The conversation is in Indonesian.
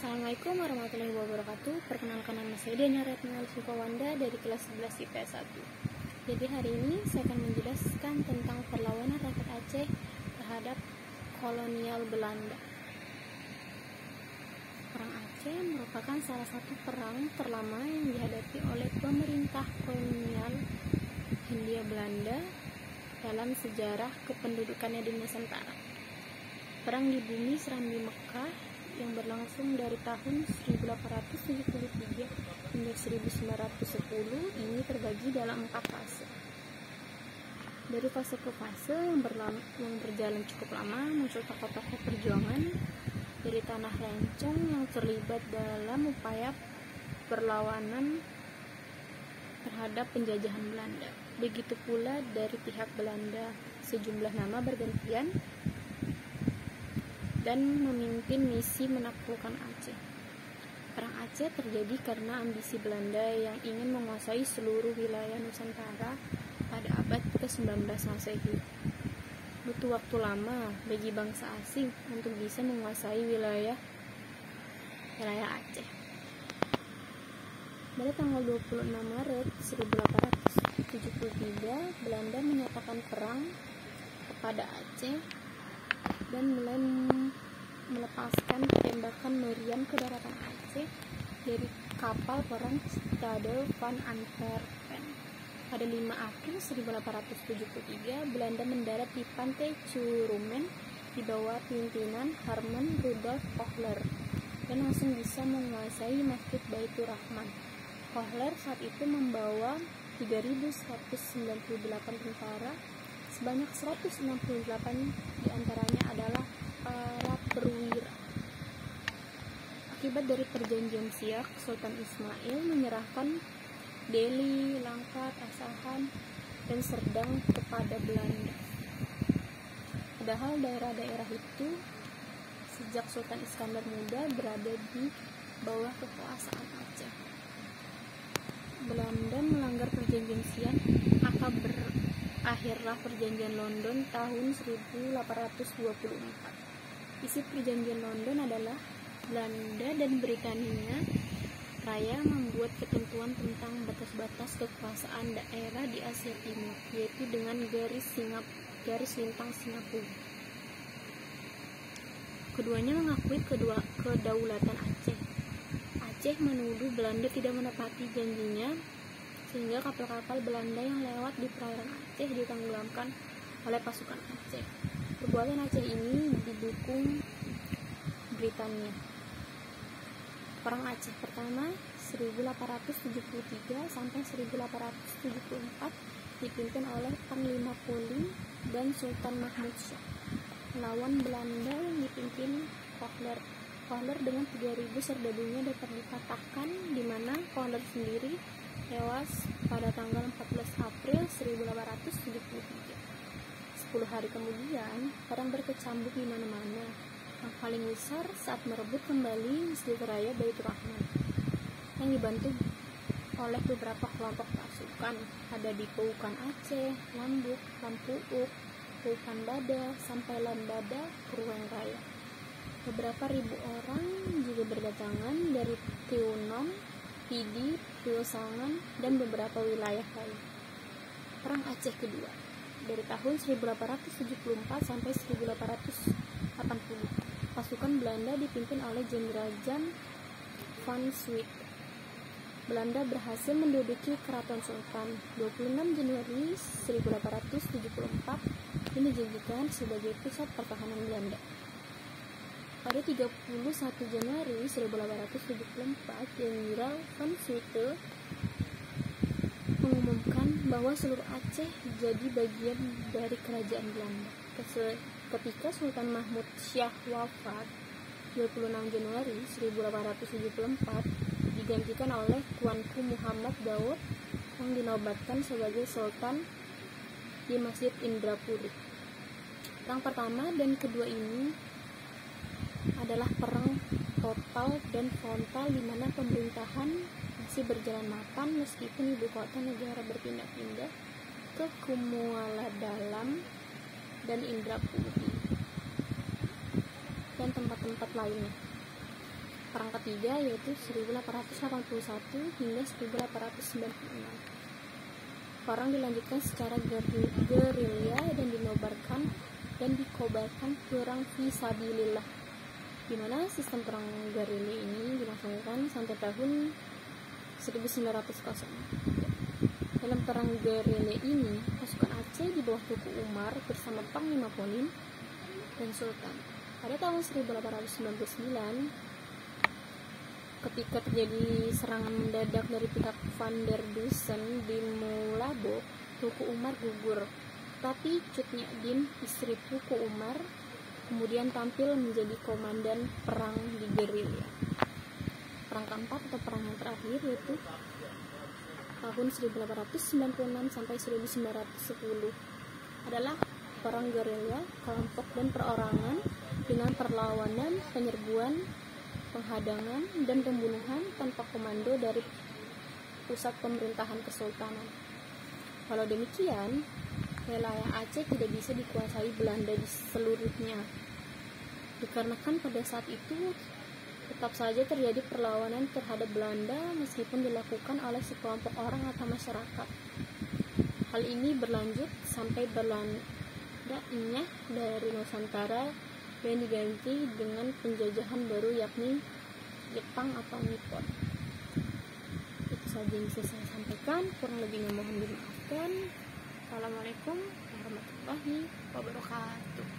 Assalamualaikum warahmatullahi wabarakatuh. Perkenalkan, nama saya Diana Retnal Sukawanda dari kelas 11 IPS 1. Jadi hari ini saya akan menjelaskan tentang perlawanan rakyat Aceh terhadap kolonial Belanda. Perang Aceh merupakan salah satu perang terlama yang dihadapi oleh pemerintah kolonial Hindia Belanda dalam sejarah kependudukannya di Nusantara. Perang di bumi Serambi Mekah yang berlangsung dari tahun 1873 hingga 1910 ini terbagi dalam 4 fase. Dari fase ke fase yang berjalan cukup lama, muncul tokoh-tokoh perjuangan dari tanah Lencong yang terlibat dalam upaya perlawanan terhadap penjajahan Belanda. Begitu pula dari pihak Belanda, sejumlah nama bergantian dan memimpin misi menaklukkan Aceh. Perang Aceh terjadi karena ambisi Belanda yang ingin menguasai seluruh wilayah Nusantara pada abad ke-19 Masehi. Butuh waktu lama bagi bangsa asing untuk bisa menguasai wilayah Aceh. Pada tanggal 26 Maret 1873, Belanda menyatakan perang kepada Aceh dan mulai melepaskan tembakan meriam ke daratan Aceh dari kapal perang Stade van Antwerpen. Pada 5 April 1873, Belanda mendarat di pantai Curumen di bawah pimpinan Herman Rudolf Kohler dan langsung bisa menguasai Masjid Baitur Rahman. Kohler saat itu membawa 3.198 tentara, sebanyak 168 diantaranya adalah para perwira. Akibat dari perjanjian Siak, Sultan Ismail menyerahkan Delhi, Langkat, Asahan, dan Serdang kepada Belanda. Padahal daerah-daerah itu sejak Sultan Iskandar Muda berada di bawah kekuasaan Aceh. Belanda melanggar perjanjian Siak, maka berakhirlah perjanjian London tahun 1824. Isi perjanjian London adalah Belanda dan Britania Raya membuat ketentuan tentang batas-batas kekuasaan daerah di Asia Timur, yaitu dengan garis lintang Singapura. Keduanya mengakui kedaulatan Aceh. Aceh menuduh Belanda tidak menepati janjinya, sehingga kapal-kapal Belanda yang lewat di perairan Aceh ditenggelamkan oleh pasukan Aceh. Perbuatan Aceh ini didukung Britania. Perang Aceh pertama 1873 sampai 1874 dipimpin oleh Panglima Polim dan Sultan Mahmud Shah melawan Belanda yang dipimpin Kohler. Kohler dengan 3.000 serdadunya dapat dipatahkan, di mana Kohler sendiri tewas pada tanggal 14 April 1873. 10 hari kemudian, perang berkecamuk di mana-mana. Yang paling besar saat merebut kembali Masjid Raya Baitur Rahman, yang dibantu oleh beberapa kelompok pasukan. Ada di Paukan Aceh, Lambuk, Lampuuk, Paukan Bada, sampai Lambada, Ruang Raya. Beberapa ribu orang juga berdatangan dari Tiunom, Pidi, Piosangan, dan beberapa wilayah lain. Perang Aceh kedua dari tahun 1874 sampai 1880. Pasukan Belanda dipimpin oleh Jenderal Jan van Swieten. Belanda berhasil menduduki Keraton Sultan 26 Januari 1874 yang dijadikan sebagai pusat pertahanan Belanda. Pada 31 Januari 1874, Jenderal van Swieten mengumumkan bahwa seluruh Aceh jadi bagian dari kerajaan Belanda. Ketika Sultan Mahmud Shah wafat 26 Januari 1874, digantikan oleh Tuanku Muhammad Daud yang dinobatkan sebagai Sultan di Masjid Indrapuri. Perang pertama dan kedua ini adalah perang total dan frontal, di mana pemerintahan masih berjalan mapan meskipun ibu kota negara berpindah-pindah ke Kumuala Dalam dan Indrapuri dan tempat-tempat lainnya. Perang perang ketiga yaitu 1881 hingga 1896. Perang dilanjutkan secara gerilya dan dinobatkan dan dikobarkan perang fisabilillah, di mana sistem perang gerilya ini dilangsungkan sampai tahun 1900. Dalam perang gerilya ini, pasukan Aceh di bawah Tuku Umar bersama Panglima Polim dan Sultan. Pada tahun 1899, ketika terjadi serangan mendadak dari pihak Van der Dusen di Mulabo, Tuku Umar gugur. Tapi Cut Nyak-Dien, istri Tuku Umar, kemudian tampil menjadi komandan perang di gerilya. Perang keempat atau perang yang terakhir yaitu tahun 1896 sampai 1910 adalah perang gerilya, kelompok dan perorangan dengan perlawanan, penyerbuan, penghadangan, dan pembunuhan tanpa komando dari pusat pemerintahan kesultanan. Walau demikian, wilayah Aceh tidak bisa dikuasai Belanda di seluruhnya, dikarenakan pada saat itu tetap saja terjadi perlawanan terhadap Belanda meskipun dilakukan oleh sekelompok orang atau masyarakat. Hal ini berlanjut sampai Belanda enyah dari Nusantara dan diganti dengan penjajahan baru yakni Jepang atau Nippon. Itu saja yang bisa saya sampaikan, kurang lebihnya mohon dimaafkan. Assalamualaikum warahmatullahi wabarakatuh.